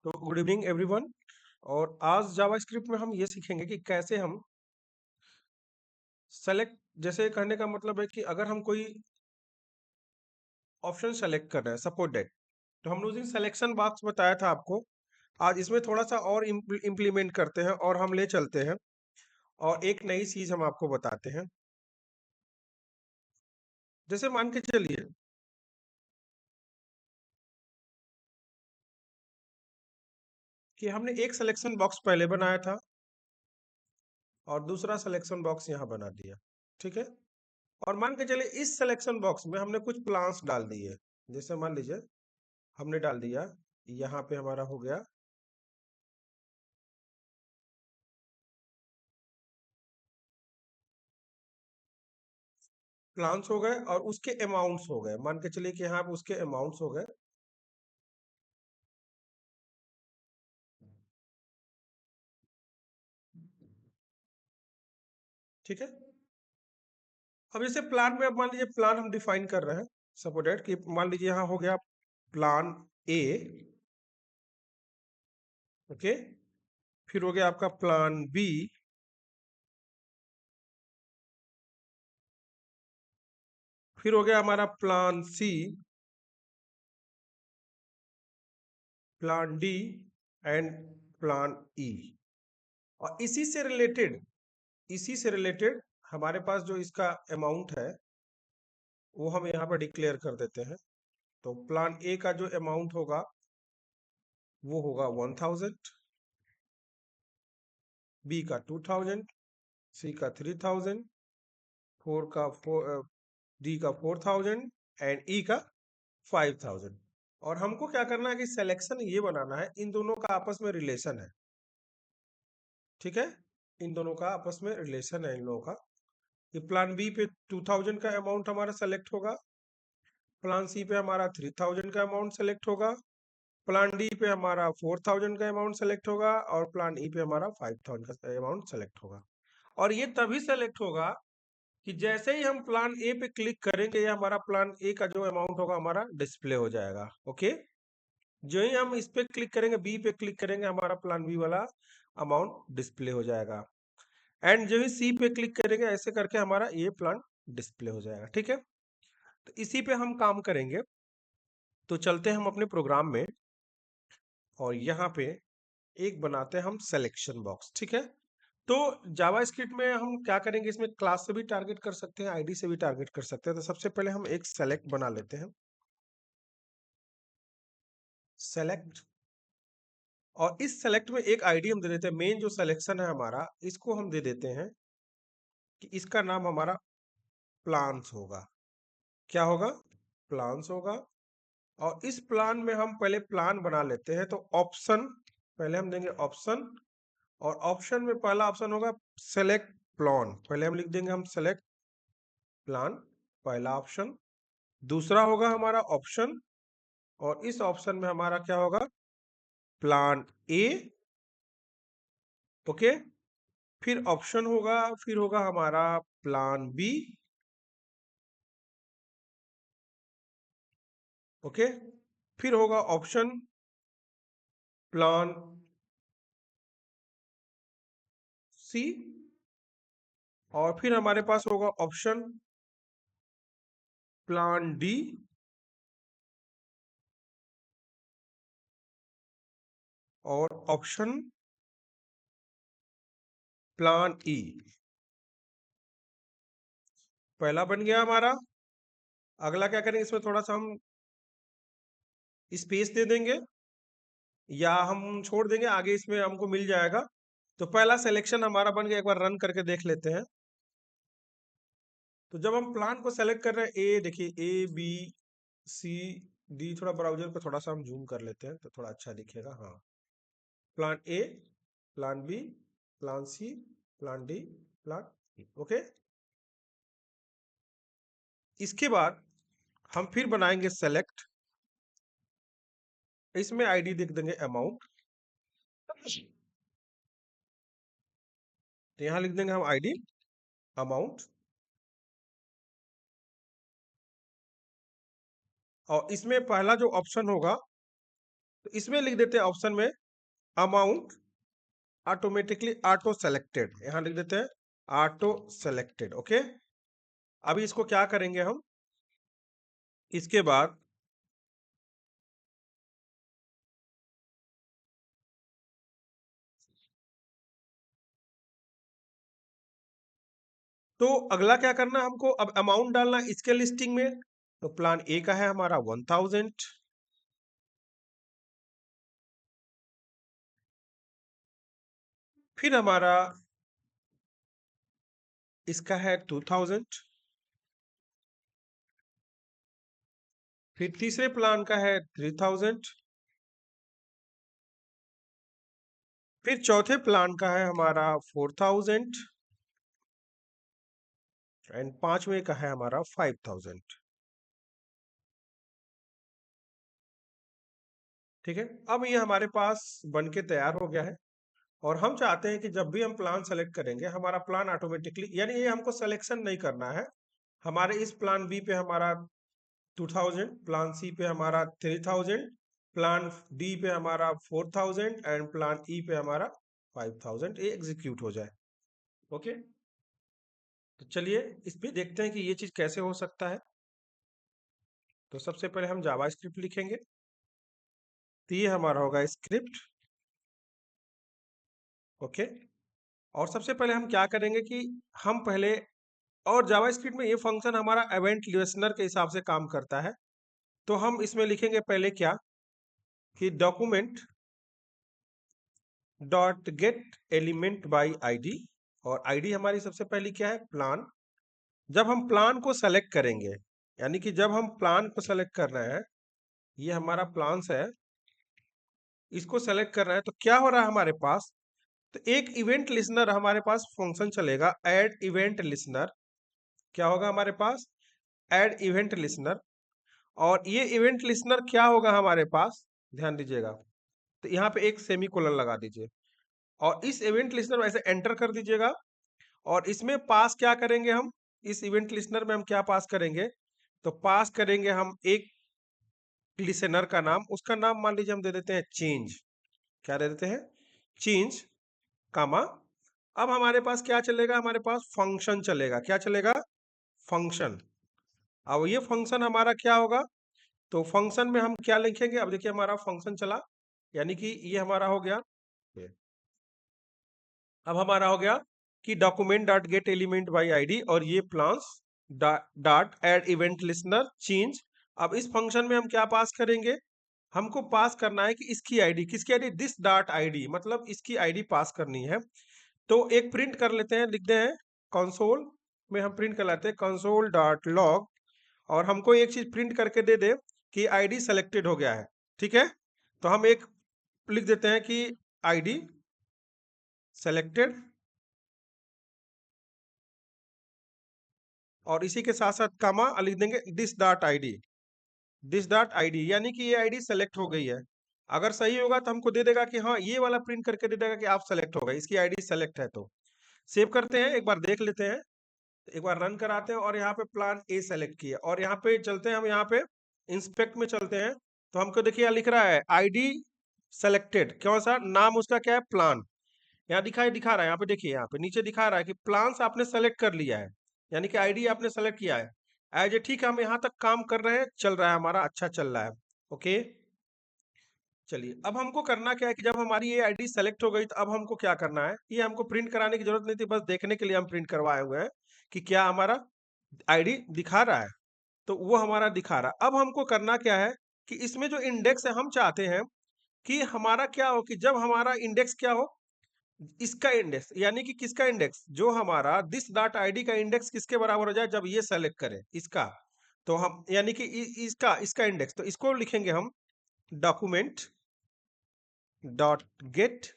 तो good evening everyone. और आज जावास्क्रिप्ट में हम ये सीखेंगे कि कैसे हम सेलेक्ट, जैसे कहने का मतलब है कि अगर हम कोई ऑप्शन सेलेक्ट कर रहे हैं, सपोज दैट, तो हमने उस दिन सिलेक्शन बॉक्स बताया था आपको। आज इसमें थोड़ा सा और इम्प्लीमेंट करते हैं और हम ले चलते हैं और एक नई चीज हम आपको बताते हैं। जैसे मान के चलिए कि हमने एक सिलेक्शन बॉक्स पहले बनाया था और दूसरा सिलेक्शन बॉक्स यहाँ बना दिया। ठीक है। और मान के चलिए इस सिलेक्शन बॉक्स में हमने कुछ प्लान्स डाल दिए। जैसे मान लीजिए हमने डाल दिया, यहाँ पे हमारा हो गया प्लान्स हो गए और उसके अमाउंट्स हो गए। मान के चलिए कि यहाँ पे उसके अमाउंट्स हो गए। ठीक है। अब जैसे प्लान में, अब मान लीजिए प्लान हम डिफाइन कर रहे हैं। सपोज दैट कि मान लीजिए यहाँ हो गया प्लान ए। ओके। फिर हो गया आपका प्लान बी। फिर हो गया हमारा plan C, plan D and plan E. और इसी से रिलेटेड हमारे पास जो इसका अमाउंट है वो हम यहाँ पर डिक्लेयर कर देते हैं। तो प्लान ए का जो अमाउंट होगा वो होगा 1000, बी का 2000, सी का 3000, डी का 4000 एंड ई का 5000। और हमको क्या करना है कि सिलेक्शन ये बनाना है, इन दोनों का आपस में रिलेशन है। ठीक है। इन दोनों का आपस में रिलेशन है इन लोगों का। कि प्लान बी पे 2000 का अमाउंट हमारा सेलेक्ट होगा, प्लान सी पे हमारा 3000 का अमाउंट सेलेक्ट होगा, प्लान डी पे हमारा 4000 का अमाउंट सेलेक्ट होगा और प्लान ई पे हमारा 5000 का अमाउंट सेलेक्ट होगा। और ये तभी सेलेक्ट होगा कि जैसे ही हम प्लान ए पे क्लिक करेंगे, ये हमारा प्लान ए का जो अमाउंट होगा हमारा डिस्प्ले हो जाएगा। ओके। जो ही हम इस पे क्लिक करेंगे, बी पे क्लिक करेंगे, हमारा प्लान बी वाला अमाउंट डिस्प्ले हो जाएगा। एंड जो ही सी पे क्लिक करेंगे, ऐसे करके हमारा ये प्लान डिस्प्ले हो जाएगा। ठीक है। तो इसी पे हम काम करेंगे। तो चलते हैं हम अपने प्रोग्राम में और यहाँ पे एक बनाते हैं हम सिलेक्शन बॉक्स। ठीक है। तो जावास्क्रिप्ट में हम क्या करेंगे, इसमें क्लास से भी टारगेट कर सकते हैं, आईडी से भी टारगेट कर सकते हैं। तो सबसे पहले हम एक सेलेक्ट बना लेते हैं, सेलेक्ट। और इस सेलेक्ट में एक आईडी हम दे देते हैं। मेन जो सिलेक्शन है हमारा, इसको हम दे देते हैं कि इसका नाम हमारा प्लान्स होगा। क्या होगा? प्लान्स होगा। और इस प्लान में हम पहले प्लान बना लेते हैं। तो ऑप्शन पहले हम देंगे ऑप्शन। और ऑप्शन में पहला ऑप्शन होगा सेलेक्ट प्लान। पहले हम लिख देंगे हम सेलेक्ट प्लान, पहला ऑप्शन। दूसरा होगा हमारा ऑप्शन, और इस ऑप्शन में हमारा क्या होगा? Plan A. ओके। फिर ऑप्शन होगा, फिर होगा हमारा प्लान बी। ओके। फिर होगा ऑप्शन प्लान सी। और फिर हमारे पास होगा ऑप्शन प्लान डी और ऑप्शन प्लान ई। पहला बन गया हमारा। अगला क्या करेंगे, इसमें थोड़ा सा हम स्पेस दे देंगे या हम छोड़ देंगे, आगे इसमें हमको मिल जाएगा। तो पहला सिलेक्शन हमारा बन गया। एक बार रन करके देख लेते हैं। तो जब हम प्लान को सेलेक्ट कर रहे हैं, ए देखिए, ए बी सी डी, थोड़ा ब्राउजर पे थोड़ा सा हम जूम कर लेते हैं तो थोड़ा अच्छा दिखेगा। हाँ। Plan A, plan B, plan C, plan D, plan E. Okay. इसके बाद हम फिर बनाएंगे सेलेक्ट। इसमें आईडी लिख देंगे अमाउंट। तो यहां लिख देंगे हम आईडी अमाउंट। और इसमें पहला जो ऑप्शन होगा तो इसमें लिख देते हैं ऑप्शन में अमाउंट ऑटोमेटिकली ऑटो सेलेक्टेड, यहां लिख देते हैं ऑटो सेलेक्टेड। ओके, अभी इसको क्या करेंगे हम, इसके बाद तो अगला क्या करना है हमको, अब अमाउंट डालना इसके लिस्टिंग में। तो प्लान ए का है हमारा 1000, फिर हमारा इसका है 2000, फिर तीसरे प्लान का है 3000, फिर चौथे प्लान का है हमारा 4000 एंड पांचवे का है हमारा 5000। ठीक है, अब ये हमारे पास बन के तैयार हो गया है और हम चाहते हैं कि जब भी हम प्लान सेलेक्ट करेंगे हमारा प्लान ऑटोमेटिकली, यानी ये हमको सिलेक्शन नहीं करना है, हमारे इस प्लान बी पे हमारा 2000, प्लान सी पे हमारा 3000, प्लान डी पे हमारा 4000 एंड प्लान ई पे हमारा 5000 ये एग्जीक्यूट हो जाए। ओके, तो चलिए इस पे देखते हैं कि ये चीज कैसे हो सकता है। तो सबसे पहले हम जावा स्क्रिप्ट लिखेंगे, तो ये हमारा होगा स्क्रिप्ट। ओके, और सबसे पहले हम क्या करेंगे कि हम पहले, और जावास्क्रिप्ट में ये फंक्शन हमारा इवेंट लिसनर के हिसाब से काम करता है। तो हम इसमें लिखेंगे पहले क्या कि document dot gate element by ID, और आईडी हमारी सबसे पहली क्या है, प्लान। जब हम प्लान को सेलेक्ट करेंगे, यानी कि जब हम प्लान को सेलेक्ट कर रहे हैं, ये हमारा प्लान्स है, इसको सेलेक्ट कर रहे हैं, तो क्या हो रहा है हमारे पास, तो एक इवेंट लिसनर हमारे पास फंक्शन चलेगा, ऐड इवेंट लिसनर। क्या होगा हमारे पास, ऐड इवेंट लिसनर, और ये इवेंट लिसनर क्या होगा हमारे पास, ध्यान दीजिएगा, तो यहाँ पे एक सेमी कोलन लगा दीजिए और इस इवेंट लिसनर में ऐसे एंटर कर दीजिएगा। और इसमें पास क्या करेंगे हम, इस इवेंट लिसनर में हम क्या पास करेंगे, तो पास करेंगे हम एक लिसनर का नाम, उसका नाम मान लीजिए हम दे देते हैं चेंज। क्या दे देते हैं, चेंज, कामा। अब हमारे पास क्या चलेगा, हमारे पास फंक्शन चलेगा, क्या चलेगा, फंक्शन। अब ये फंक्शन हमारा क्या होगा, तो फंक्शन में हम क्या लिखेंगे, अब देखिए हमारा फंक्शन चला, यानी कि ये हमारा हो गया। अब हमारा हो गया कि document dot gate element by ID, और ये plans dot add event listener change. अब इस फंक्शन में हम क्या पास करेंगे, हमको पास करना है कि इसकी आईडी, किसकी आईडी, दिस डॉट आईडी, मतलब इसकी आईडी पास करनी है। तो एक प्रिंट कर लेते हैं, लिखते हैं कंसोल में, हम प्रिंट कर लेते हैं कंसोल डॉट लॉग, और हमको एक चीज प्रिंट करके दे दे कि आईडी सेलेक्टेड हो गया है। ठीक है, तो हम एक लिख देते हैं कि आईडी सेलेक्टेड, और इसी के साथ साथ कामा लिख देंगे this dot ID, this dot ID, यानी कि ये आईडी सेलेक्ट हो गई है। अगर सही होगा तो हमको दे देगा कि हाँ, ये वाला प्रिंट करके दे देगा कि आप सेलेक्ट हो गए, इसकी आईडी सेलेक्ट है। तो सेव करते हैं, एक बार देख लेते हैं, एक बार रन कराते हैं, और यहाँ पे प्लान ए सेलेक्ट किया, और यहाँ पे चलते हैं हम, यहाँ पे इंस्पेक्ट में चलते हैं, तो हमको देखिए यहाँ लिख रहा है आईडी सेलेक्टेड, कौन सा नाम, उसका क्या है, प्लान। यहाँ दिखा रहा है, यहाँ पे देखिए, यहाँ पे नीचे दिखा रहा है कि प्लान्स आपने सेलेक्ट कर लिया है, यानी कि आईडी आपने सेलेक्ट किया है एज ए। ठीक है, हम यहाँ तक काम कर रहे हैं, चल रहा है हमारा, अच्छा चल रहा है। ओके, चलिए अब हमको करना क्या है कि जब हमारी ये आईडी सेलेक्ट हो गई, तो अब हमको क्या करना है, ये हमको प्रिंट कराने की जरूरत नहीं थी, बस देखने के लिए हम प्रिंट करवाए हुए हैं कि क्या हमारा आईडी दिखा रहा है। तो वो हमारा दिखा रहा है। अब हमको करना क्या है कि इसमें जो इंडेक्स है, हम चाहते हैं कि हमारा क्या हो, कि जब हमारा इंडेक्स क्या हो, इसका इंडेक्स, यानी कि किसका इंडेक्स, जो हमारा दिस डॉट आईडी का इंडेक्स किसके बराबर हो जाए, जब ये सेलेक्ट करे इसका, तो हम यानी कि इसका इसका इंडेक्स, तो इसको लिखेंगे हम document dot gate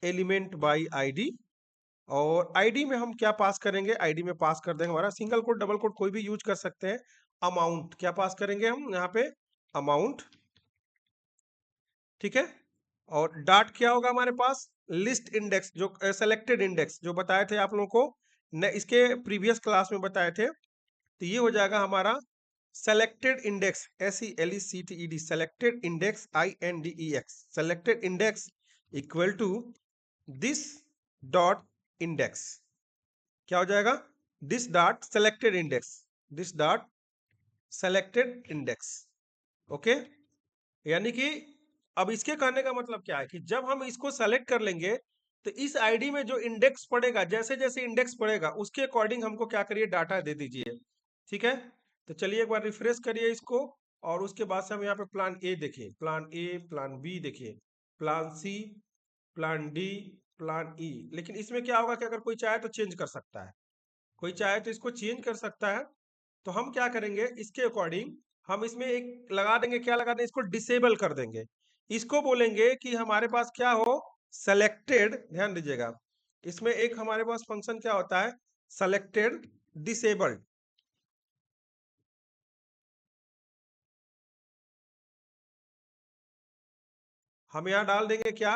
element by ID, और आईडी में हम क्या पास करेंगे, आईडी में पास कर देंगे हमारा सिंगल कोट डबल कोट कोई भी यूज कर सकते हैं, अमाउंट। क्या पास करेंगे हम यहाँ पे, अमाउंट। ठीक है, और डॉट क्या होगा हमारे पास, लिस्ट इंडेक्स, जो सेलेक्टेड इंडेक्स जो बताए थे आप लोगों को, न इसके प्रीवियस क्लास में बताए थे, तो ये हो जाएगा हमारा selected index, SELECTED, selected index, INDEX, selected index equal to this dot index. क्या हो जाएगा? This dot selected index, this dot selected index. Okay, यानी कि अब इसके कहने का मतलब क्या है कि जब हम इसको सेलेक्ट कर लेंगे तो इस आईडी में जो इंडेक्स पड़ेगा, जैसे जैसे इंडेक्स पड़ेगा उसके अकॉर्डिंग हमको क्या करिए, डाटा दे दीजिए। ठीक है, तो चलिए एक बार रिफ्रेश करिए इसको, और उसके बाद से हम यहाँ पे प्लान ए देखिए, प्लान ए, प्लान बी देखिए, plan C, plan D, plan E. लेकिन इसमें क्या होगा कि अगर कोई चाहे तो चेंज कर सकता है, कोई चाहे तो इसको चेंज कर सकता है। तो हम क्या करेंगे, इसके अकॉर्डिंग हम इसमें एक लगा देंगे, क्या लगा देंगे, इसको डिसेबल कर देंगे। इसको बोलेंगे कि हमारे पास क्या हो, सेलेक्टेड, ध्यान दीजिएगा, इसमें एक हमारे पास फंक्शन क्या होता है, सेलेक्टेड डिसेबल्ड। हम यहां डाल देंगे क्या,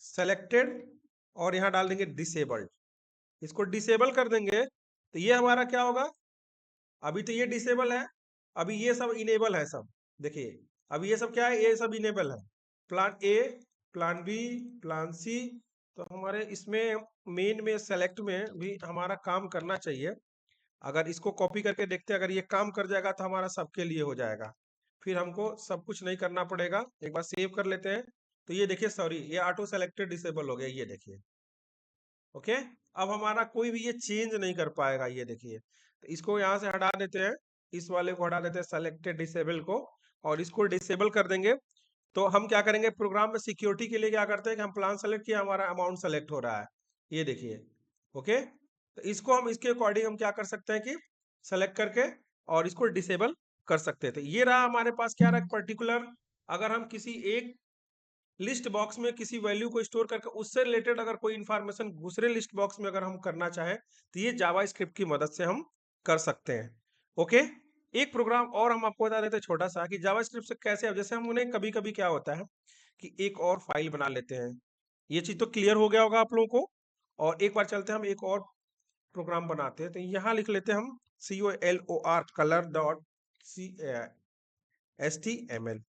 सेलेक्टेड, और यहां डाल देंगे डिसेबल्ड। इसको डिसेबल कर देंगे तो ये हमारा क्या होगा, अभी तो ये डिसेबल है, अभी ये सब इनेबल है सब। देखिए अभी ये सब क्या है, ये सब इनेबल है, plan A, plan B, plan C. तो हमारे इसमें मेन में सेलेक्ट में भी हमारा काम करना चाहिए। अगर इसको कॉपी करके देखते हैं, अगर ये काम कर जाएगा तो हमारा सबके लिए हो जाएगा, फिर हमको सब कुछ नहीं करना पड़ेगा। एक बार सेव कर लेते हैं। तो ये देखिए, सॉरी, ये ऑटो सेलेक्टेड डिसेबल हो गया, ये देखिए। ओके, अब हमारा कोई भी ये चेंज नहीं कर पाएगा, ये देखिए। तो इसको यहाँ से हटा देते हैं, इस वाले को हटा देते हैं, सेलेक्टेड डिसेबल को, और इसको डिसेबल कर देंगे। तो हम क्या करेंगे, प्रोग्राम में सिक्योरिटी के लिए क्या करते हैं कि हम प्लान सेलेक्ट किया, हमारा अमाउंट सेलेक्ट हो रहा है, ये देखिए। ओके, तो इसको हम इसके अकॉर्डिंग हम क्या कर सकते हैं कि सेलेक्ट करके और इसको डिसेबल कर सकते हैं। तो ये रहा हमारे पास क्या रहा, पर्टिकुलर। अगर हम किसी एक लिस्ट बॉक्स में किसी वैल्यू को स्टोर करके उससे रिलेटेड अगर कोई इंफॉर्मेशन दूसरे लिस्ट बॉक्स में अगर हम करना चाहें तो ये जावा स्क्रिप्ट की मदद से हम कर सकते हैं। ओके, एक प्रोग्राम और हम आपको बता देते हैं छोटा सा कि जावा स्क्रिप्ट से कैसे, अब जैसे हम उन्हें कभी कभी क्या होता है कि एक और फाइल बना लेते हैं। ये चीज तो क्लियर हो गया होगा आप लोगों को। और एक बार चलते हैं, हम एक और प्रोग्राम बनाते हैं। तो यहाँ लिख लेते हैं हम COLOR कलर डॉट HTML।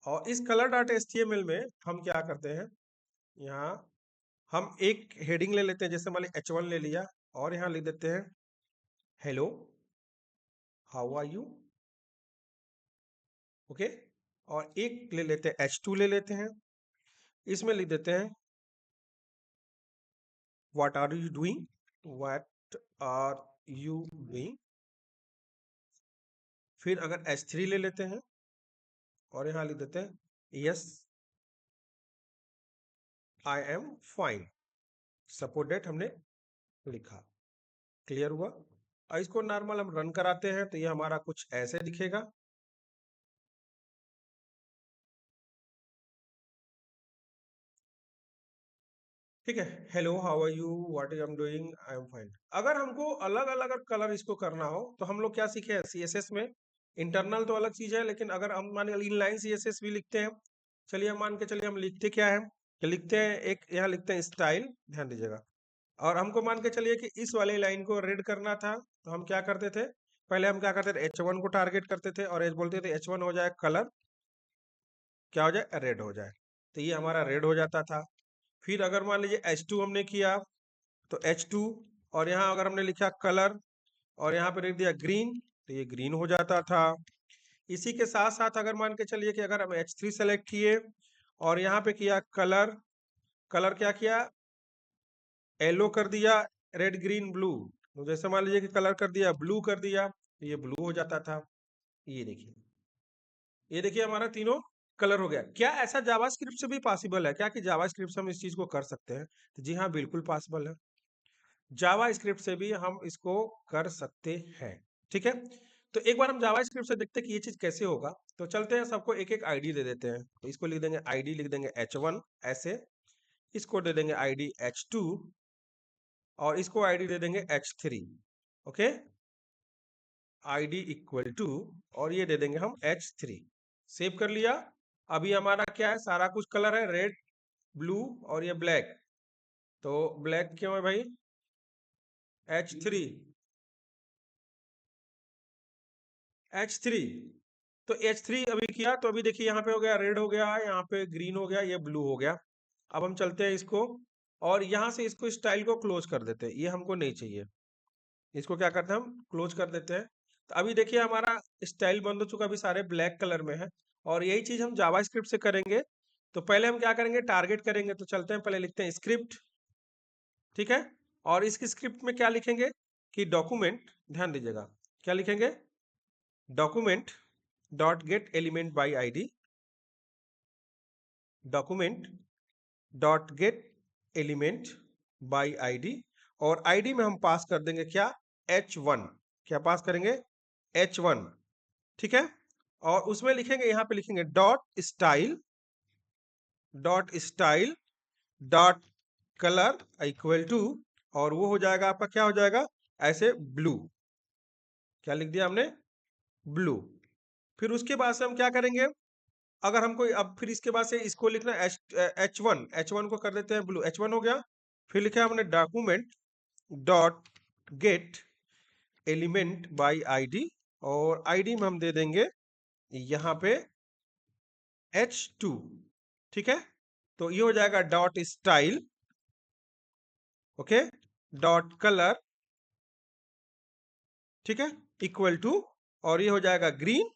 और इस कलर डॉट HTML में हम क्या करते हैं, यहाँ हम एक हेडिंग ले लेते हैं, जैसे मान ली H1 ले लिया, और यहाँ लिख देते हैं hello how are you. Okay, और एक ले लेते हैं H2 ले लेते हैं, इसमें लिख देते हैं what are you doing, what are you doing. फिर अगर H3 ले लेते हैं और यहाँ लिख देते हैं yes I am fine, support that हमने लिखा। क्लियर हुआ? और इसको नॉर्मल हम रन कराते हैं तो ये हमारा कुछ ऐसे दिखेगा। ठीक है, hello how are you, what I am doing, I am fine. अगर हमको अलग अलग कलर इसको करना हो तो हम लोग क्या सीखे हैं, CSS में। इंटरनल तो अलग चीज है, लेकिन अगर हम मान इनलाइन CSS भी लिखते हैं। चलिए हम मान के चलिए, हम लिखते क्या है कि लिखते हैं, एक यहाँ लिखते हैं स्टाइल, ध्यान दीजिएगा। और हमको मान के चलिए कि इस वाले लाइन को रेड करना था, तो हम क्या करते थे, पहले हम क्या करते थे, H1 को टारगेट करते थे और बोलते थे H1 हो जाए कलर, क्या हो जाए, रेड हो जाए। तो ये हमारा रेड हो जाता था। फिर अगर मान लीजिए H2 हमने किया तो H2, और यहाँ अगर हमने लिखा कलर और यहाँ पे लिख दिया ग्रीन, तो ये ग्रीन हो जाता था। इसी के साथ साथ अगर मान के चलिए कि अगर हम H3 सेलेक्ट किए और यहाँ पे किया कलर, कलर क्या किया, येलो कर दिया, रेड ग्रीन ब्लू। तो जैसे मान लीजिए कि कलर कर दिया ब्लू कर दिया, तो ये ब्लू हो जाता था। ये देखिए, ये देखिए हमारा तीनों कलर हो गया। क्या ऐसा जावास्क्रिप्ट से भी पॉसिबल है क्या कि जावास्क्रिप्ट से हम इस चीज को कर सकते हैं? तो जी हाँ, बिल्कुल पॉसिबल है, जावा स्क्रिप्ट से भी हम इसको कर सकते हैं। ठीक है, तो एक बार हम जावा स्क्रिप्ट से देखते हैं कि ये चीज कैसे होगा। तो चलते हैं, सबको एक एक आईडी दे देते हैं। तो इसको लिख देंगे आईडी, लिख देंगे H1 ऐसे, इसको दे देंगे आईडी H2, और इसको आईडी दे देंगे H3। Okay, ID equal to, और ये दे देंगे हम H3। सेव कर लिया। अभी हमारा क्या है, सारा कुछ कलर है, रेड, ब्लू और ये ब्लैक। तो ब्लैक क्यों है भाई, H3। H3, तो H3 अभी किया तो अभी देखिए यहाँ पे हो गया रेड, हो गया यहाँ पे ग्रीन हो गया, ये ब्लू हो गया। अब हम चलते हैं इसको और यहाँ से इसको स्टाइल को क्लोज कर देते हैं, ये हमको नहीं चाहिए। इसको क्या करते हैं, हम क्लोज कर देते हैं। तो अभी देखिए हमारा स्टाइल बंद हो चुका, अभी सारे ब्लैक कलर में है। और यही चीज हम जावास्क्रिप्ट से करेंगे। तो पहले हम क्या करेंगे, टारगेट करेंगे। तो चलते हैं, पहले लिखते हैं स्क्रिप्ट, ठीक है। और इसकी स्क्रिप्ट में क्या लिखेंगे कि डॉक्यूमेंट, ध्यान दीजिएगा क्या लिखेंगे, document dot gate element by ID, document dot gate element by ID. और आईडी में हम पास कर देंगे क्या, H1। क्या पास करेंगे, H1, ठीक है। और उसमें लिखेंगे, यहाँ पे लिखेंगे dot style dot colour equal to, और वो हो जाएगा आपका, क्या हो जाएगा, ऐसे ब्लू। क्या लिख दिया हमने, ब्लू। फिर उसके बाद से हम क्या करेंगे, अगर हमको अब फिर इसके बाद से इसको लिखना H1 को कर देते हैं ब्लू, H1 हो गया। फिर लिखा हमने document dot gate element by ID, और आईडी में हम दे देंगे यहाँ पे H2, ठीक है। तो ये हो जाएगा dot style, okay, dot colour, ठीक है, इक्वल टू, और ये हो जाएगा ग्रीन।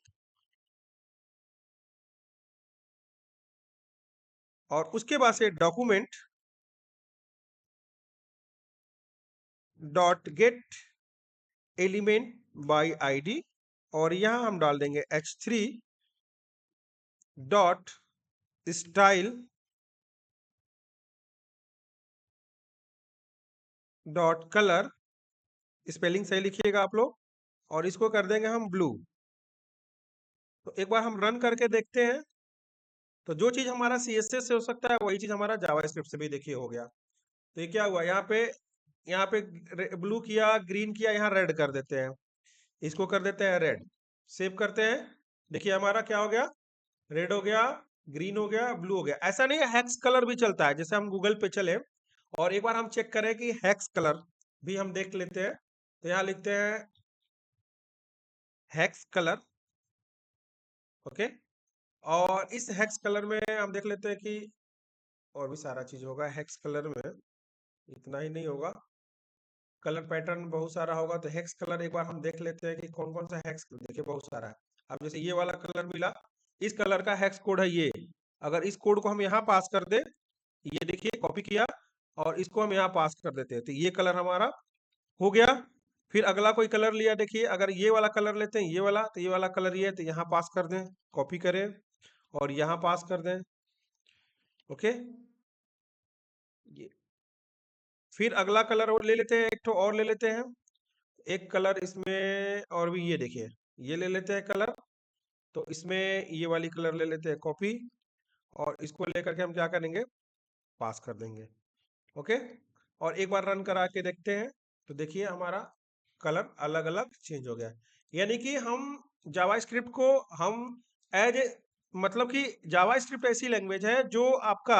और उसके बाद से document dot gate element by ID, और यहां हम डाल देंगे H3 dot style dot colour, spelling सही लिखिएगा आप लोग, और इसको कर देंगे हम ब्लू। तो एक बार हम रन करके देखते हैं। तो जो चीज हमारा CSS से हो सकता है वही चीज हमारा जावास्क्रिप्ट से भी देखिए हो गया। तो ये क्या हुआ, यहाँ पे ब्लू किया, ग्रीन किया, यहाँ रेड कर देते हैं। इसको कर देते हैं रेड, सेव करते हैं। देखिए हमारा क्या हो गया, रेड हो गया, ग्रीन हो गया, ब्लू हो गया। ऐसा नहीं है, हेक्स कलर भी चलता है। जैसे हम गूगल पे चले और एक बार हम चेक करें कि हेक्स कलर भी हम देख लेते हैं। तो यहाँ लिखते हैं हेक्स कलर, ओके। और इस हेक्स कलर में हम देख लेते हैं कि और भी सारा चीज होगा हेक्स कलर में, इतना ही नहीं होगा, कलर पैटर्न बहुत सारा होगा। तो हेक्स कलर एक बार हम देख लेते हैं कि कौन कौन सा हेक्स, देखिए बहुत सारा है। अब जैसे ये वाला कलर मिला, इस कलर का हेक्स कोड है ये। अगर इस कोड को हम यहाँ पास कर दे, ये देखिए कॉपी किया और इसको हम यहाँ पास कर देते हैं, तो ये कलर हमारा हो गया। फिर अगला कोई कलर लिया, देखिए अगर ये वाला कलर लेते हैं, ये वाला, तो ये वाला कलर ये है, तो यहाँ पास कर दें, कॉपी करें और यहाँ पास कर दें, ओके। ये फिर अगला कलर और ले लेते हैं, एक तो और ले लेते हैं, एक कलर इसमें और भी, ये देखिए ये ले लेते हैं कलर। तो इसमें ये वाली कलर ले लेते हैं कॉपी, और इसको लेकर के हम क्या करेंगे, पास कर देंगे, ओके। और एक बार रन करा के देखते हैं। तो देखिए हमारा कलर अलग अलग चेंज हो गया। यानी कि हम जावास्क्रिप्ट को हम एज ए, मतलब कि जावास्क्रिप्ट ऐसी लैंग्वेज है जो आपका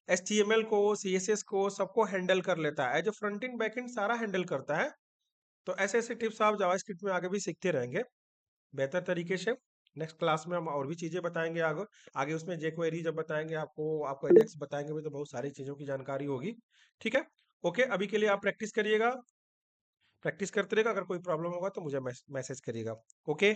HTML को, CSS को, सबको हैंडल कर लेता है। As a front end back end सारा हैंडल करता है। तो ऐसे ऐसे टिप्स आप जावास्क्रिप्ट में आगे भी सीखते रहेंगे बेहतर तरीके से। नेक्स्ट क्लास में हम और भी चीजें बताएंगे आगे। आगे उसमें jQuery जब बताएंगे आपको, आपको एजेक्स बताएंगे भी, तो बहुत सारी चीजों की जानकारी होगी, ठीक है। ओके, अभी के लिए आप प्रैक्टिस करिएगा, प्रैक्टिस करते रहेगा। अगर कोई प्रॉब्लम होगा तो मुझे मैसेज करिएगा, ओके।